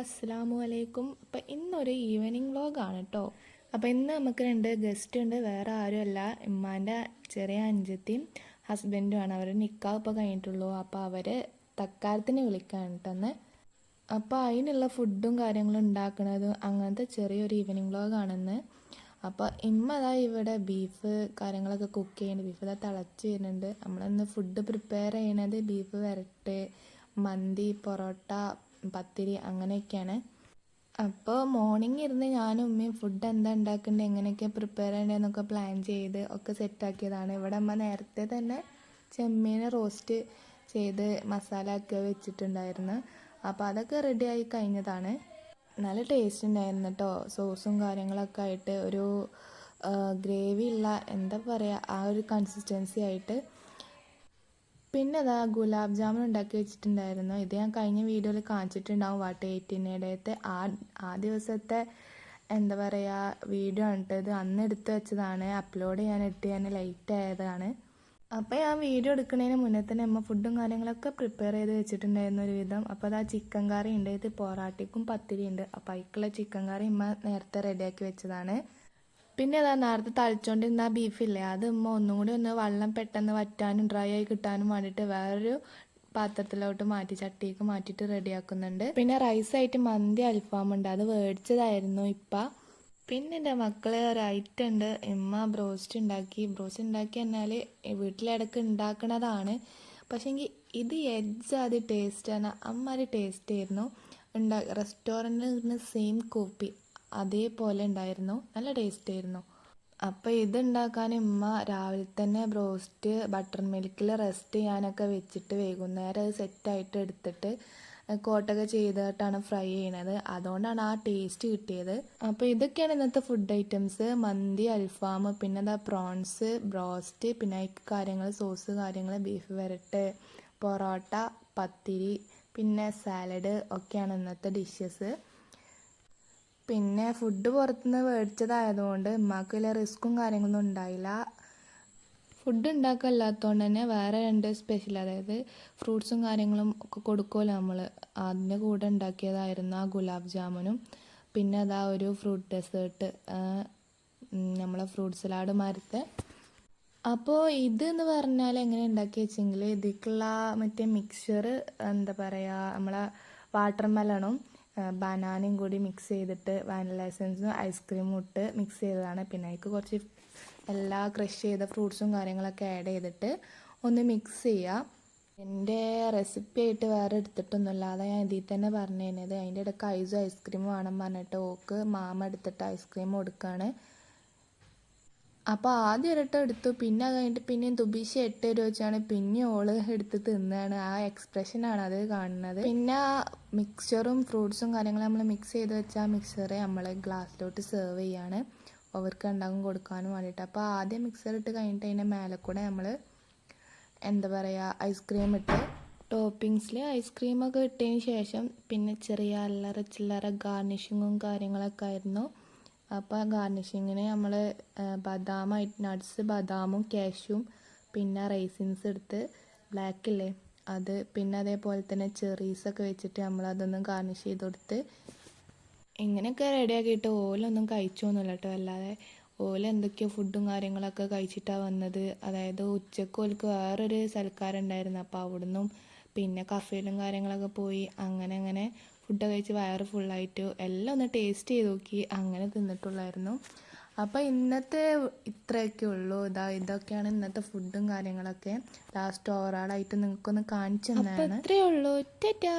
അസ്സലാമു അലൈക്കും. അപ്പോൾ ഇന്നൊരു ഈവനിങ് വ്ളോഗാണ് കേട്ടോ. അപ്പോൾ ഇന്ന് നമുക്ക് 2 ഗസ്റ്റ് ഉണ്ട്. വേറെ ആരുമല്ല, ഉമ്മാൻ്റെ ചെറിയ അനുജത്തിയും ഹസ്ബൻഡുമാണ്. അവർ നിക്കാഹ് ഇപ്പോൾ കഴിഞ്ഞിട്ടുള്ളൂ. അപ്പോൾ അവർ തക്കാരത്തിന് വിളിക്കാൻ കേട്ടെന്ന്. അപ്പോൾ അതിനുള്ള ഫുഡും കാര്യങ്ങളും ഉണ്ടാക്കുന്നതും അങ്ങനത്തെ ചെറിയൊരു ഈവനിങ് വ്ളോഗാണെന്ന്. അപ്പോൾ ഇമ്മ അതാ ഇവിടെ ബീഫ് കാര്യങ്ങളൊക്കെ കുക്ക് ചെയ്യുന്നുണ്ട്. ബീഫ് ഇതാ തിളച്ച് വരുന്നുണ്ട്. നമ്മളിന്ന് ഫുഡ് പ്രിപ്പയർ ചെയ്യണത് ബീഫ് വരട്ട്, മന്തി, പൊറോട്ട, പത്തിരി അങ്ങനെയൊക്കെയാണ്. അപ്പോൾ മോർണിംഗ് ഇരുന്ന് ഞാനും ഉമ്മയും ഫുഡ് എന്താ ഉണ്ടാക്കേണ്ടത്, എങ്ങനെയൊക്കെ പ്രിപ്പയർ ചെയ്യേണ്ടതെന്നൊക്കെ പ്ലാൻ ചെയ്ത് ഒക്കെ സെറ്റാക്കിയതാണ്. ഇവിടെ അമ്മ നേരത്തെ തന്നെ ചെമ്മീൻ റോസ്റ്റ് ചെയ്ത് മസാല ഒക്കെ വെച്ചിട്ടുണ്ടായിരുന്നു. അപ്പോൾ അതൊക്കെ റെഡിയായി കഴിഞ്ഞതാണ്. നല്ല ടേസ്റ്റ് ഉണ്ടായിരുന്നു കേട്ടോ. സോസും കാര്യങ്ങളൊക്കെ ആയിട്ട് ഒരു ഗ്രേവി ഉള്ള എന്താ പറയുക ആ ഒരു കൺസിസ്റ്റൻസി ആയിട്ട്. പിന്നെ അതാ ഗുലാബ് ജാമുൻ ഉണ്ടാക്കി വെച്ചിട്ടുണ്ടായിരുന്നു. ഇത് ഞാൻ കഴിഞ്ഞ വീഡിയോയിൽ കാണിച്ചിട്ടുണ്ടാവും. വാട്ട് 18 ആ ദിവസത്തെ എന്താ പറയുക വീഡിയോ ആണ് കേട്ടോ. ഇത് അന്ന് എടുത്ത് വെച്ചതാണ്. അപ്ലോഡ് ചെയ്യാൻ ലേറ്റ് ആയതാണ്. അപ്പോൾ ഞാൻ വീഡിയോ എടുക്കുന്നതിന് മുന്നേ തന്നെ അമ്മ ഫുഡും കാര്യങ്ങളൊക്കെ പ്രിപ്പയർ ചെയ്ത് വെച്ചിട്ടുണ്ടായിരുന്നു ഒരു വിധം. അപ്പോൾ അതാ ചിക്കൻ കറി ഉണ്ട്. ഇത് പൊറാട്ടയ്ക്കും പത്തിരി ഉണ്ട്. അപ്പോൾ അതിക്കുള്ള ചിക്കൻ കറി അമ്മ നേരത്തെ റെഡിയാക്കി വെച്ചതാണ്. പിന്നെ അതാ നേരത്തെ തളിച്ചുകൊണ്ടിരുന്ന ബീഫില്ലേ, അത് ഉമ്മ ഒന്നും കൂടി വെള്ളം പെട്ടെന്ന് വറ്റാനും ഡ്രൈ ആയി കിട്ടാനും വേണ്ടിയിട്ട് വേറൊരു പാത്രത്തിലോട്ട് മാറ്റി ചട്ടിക്ക് മാറ്റിയിട്ട് റെഡിയാക്കുന്നുണ്ട്. പിന്നെ റൈസായിട്ട് മന്തി അൽഫാമുണ്ട്. അത് മേടിച്ചതായിരുന്നു ഇപ്പം. പിന്നെ എൻ്റെ മക്കൾ റൈറ്റ് ഉണ്ട്. ഉമ്മ ബ്രോസ്റ്റ് ഉണ്ടാക്കി എന്നാൽ വീട്ടിലിടക്ക് ഉണ്ടാക്കണതാണ്. പക്ഷേങ്കിൽ ഇത് എജ്ജാതി ടേസ്റ്റാണ്. അമ്മാതിരി ടേസ്റ്റ് ആയിരുന്നു. റെസ്റ്റോറൻറ്റിൽ നിന്ന് സെയിം കോപ്പി അതേപോലെ ഉണ്ടായിരുന്നു. നല്ല ടേസ്റ്റ് ആയിരുന്നു. അപ്പോൾ ഇത് ഉണ്ടാക്കാൻ ഉമ്മ രാവിലെ തന്നെ ബ്രോസ്റ്റ് ബട്ടർ മിൽക്കിൽ റെസ്റ്റ് ചെയ്യാനൊക്കെ വെച്ചിട്ട് വൈകുന്നേരം അത് സെറ്റായിട്ട് എടുത്തിട്ട് കോട്ടൊക്കെ ചെയ്തിട്ടാണ് ഫ്രൈ ചെയ്യണത്. അതുകൊണ്ടാണ് ആ ടേസ്റ്റ് കിട്ടിയത്. അപ്പോൾ ഇതൊക്കെയാണ് ഇന്നത്തെ ഫുഡ് ഐറ്റംസ്. മന്തി, അൽഫാം, പിന്നെ എന്താ പ്രോൺസ്, ബ്രോസ്റ്റ്, പിന്നെ കാര്യങ്ങൾ സോസ് കാര്യങ്ങൾ, ബീഫ് വരട്ട്, പൊറോട്ട, പത്തിരി, പിന്നെ സാലഡ് ഒക്കെയാണ് ഇന്നത്തെ ഡിഷസ്. പിന്നെ ഫുഡ് പുറത്തുനിന്ന് മേടിച്ചതായതുകൊണ്ട് ഉമ്മാക്ക് വലിയ റിസ്ക്കും കാര്യങ്ങളൊന്നും ഉണ്ടായില്ല. ഫുഡ് ഉണ്ടാക്കല്ലാത്തതുകൊണ്ട് തന്നെ വേറെ 2 സ്പെഷ്യൽ, അതായത് ഫ്രൂട്ട്സും കാര്യങ്ങളും ഒക്കെ കൊടുക്കുമല്ലോ നമ്മൾ, അതിൻ്റെ കൂടെ ഉണ്ടാക്കിയതായിരുന്നു ആ ഗുലാബ് ജാമുനും. പിന്നെ അതാ ഒരു ഫ്രൂട്ട് ഡെസേർട്ട്, നമ്മളെ ഫ്രൂട്ട് സലാഡ് മാരത്തെ. അപ്പോൾ ഇതെന്ന് പറഞ്ഞാൽ എങ്ങനെ ഉണ്ടാക്കി വെച്ചെങ്കിൽ ഇതിലേക്കുള്ള മറ്റേ മിക്സ്ചർ എന്താ പറയുക, നമ്മളെ വാട്ടർ മെലണും ബനാനയും കൂടി മിക്സ് ചെയ്തിട്ട് വാനില എസൻസും ഐസ്ക്രീമും ഇട്ട് മിക്സ് ചെയ്തതാണ്. പിന്നെ അതിലേക്ക് കുറച്ച് എല്ലാ ക്രഷ് ചെയ്ത ഫ്രൂട്ട്സും കാര്യങ്ങളൊക്കെ ആഡ് ചെയ്തിട്ട് ഒന്ന് മിക്സ് ചെയ്യുക. എൻ്റെ റെസിപ്പി ആയിട്ട് വേറെ എടുത്തിട്ടൊന്നുമില്ല, അതാണ് ഞാൻ ഇതിൽ തന്നെ പറഞ്ഞു തരുന്നത്. അതിൻ്റെ ഇടയ്ക്ക് ഐസ്ക്രീം വേണം പറഞ്ഞിട്ട് ഓക്ക് മാമ എടുത്തിട്ട് ഐസ്ക്രീം കൊടുക്കുകയാണ്. അപ്പോൾ ആദ്യം ഒരിട്ടം എടുത്തു. പിന്നെ അത് കഴിഞ്ഞിട്ട് പിന്നെയും തുബീശ 8 രൂപ വെച്ചാണ് പിന്നെയും ഓള് എടുത്ത് തിന്നാണ്. ആ എക്സ്പ്രഷനാണ് അത് കാണുന്നത്. പിന്നെ മിക്സ്ചറും ഫ്രൂട്ട്സും കാര്യങ്ങളും നമ്മൾ മിക്സ് ചെയ്ത് വെച്ചാൽ മിക്സറെ നമ്മൾ ഗ്ലാസ്സിലോട്ട് സെർവ് ചെയ്യാണ് അവർക്ക് ഉണ്ടാകും കൊടുക്കാനും വേണ്ടിയിട്ട്. അപ്പോൾ ആദ്യം മിക്സർ ഇട്ട് കഴിഞ്ഞിട്ട് അതിൻ്റെ മേലെ കൂടെ നമ്മൾ എന്താ പറയുക ഐസ്ക്രീം ഇട്ട് ടോപ്പിങ്സിൽ ഐസ്ക്രീമൊക്കെ ഇട്ടതിന് ശേഷം പിന്നെ ചെറിയ അല്ലറ ചില്ലറ ഗാർണിഷിങ്ങും കാര്യങ്ങളൊക്കെ ആയിരുന്നു. അപ്പോൾ ഗാർണിഷിങ്ങിന് നമ്മൾ ബദാമായിട്ട് നട്ട്സ്, ബദാമും കാഷ്യൂം, പിന്നെ റൈസിൻസ് എടുത്ത് ബ്ലാക്കില്ലേ അത്, പിന്നെ അതേപോലെ തന്നെ ചെറീസൊക്കെ വെച്ചിട്ട് നമ്മളതൊന്ന് ഗാർണിഷ് ചെയ്ത് കൊടുത്ത് ഇങ്ങനെയൊക്കെ റെഡിയാക്കിയിട്ട് ഓലൊന്നും കഴിച്ചൊന്നുമില്ല കേട്ടോ. അല്ലാതെ ഓല് എന്തൊക്കെയോ ഫുഡും കാര്യങ്ങളൊക്കെ കഴിച്ചിട്ടാണ് വന്നത്. അതായത് ഉച്ചക്ക് ഓൽക്ക് വേറൊരു സൽക്കാരം ഉണ്ടായിരുന്നു. അപ്പോൾ അവിടുന്നും പിന്നെ കഫേയിലും കാര്യങ്ങളൊക്കെ പോയി അങ്ങനെ ഫുഡ് കഴിച്ച് വയറ് ഫുള്ളായിട്ട് എല്ലാം ഒന്ന് ടേസ്റ്റ് ചെയ്ത് നോക്കി അങ്ങനെ തിന്നിട്ടുള്ളായിരുന്നു. അപ്പോൾ ഇന്നത്തെ ഇത്രയൊക്കെ ഉള്ളൂ. ഇതൊക്കെയാണ് ഇന്നത്തെ ഫുഡും കാര്യങ്ങളൊക്കെ. ലാസ്റ്റ് ഓവറോളായിട്ട് നിങ്ങൾക്കൊന്ന് കാണിച്ചു തന്നതാണ്. അപ്പോൾ ഇത്രയേ ഉള്ളൂ. ടാറ്റാ.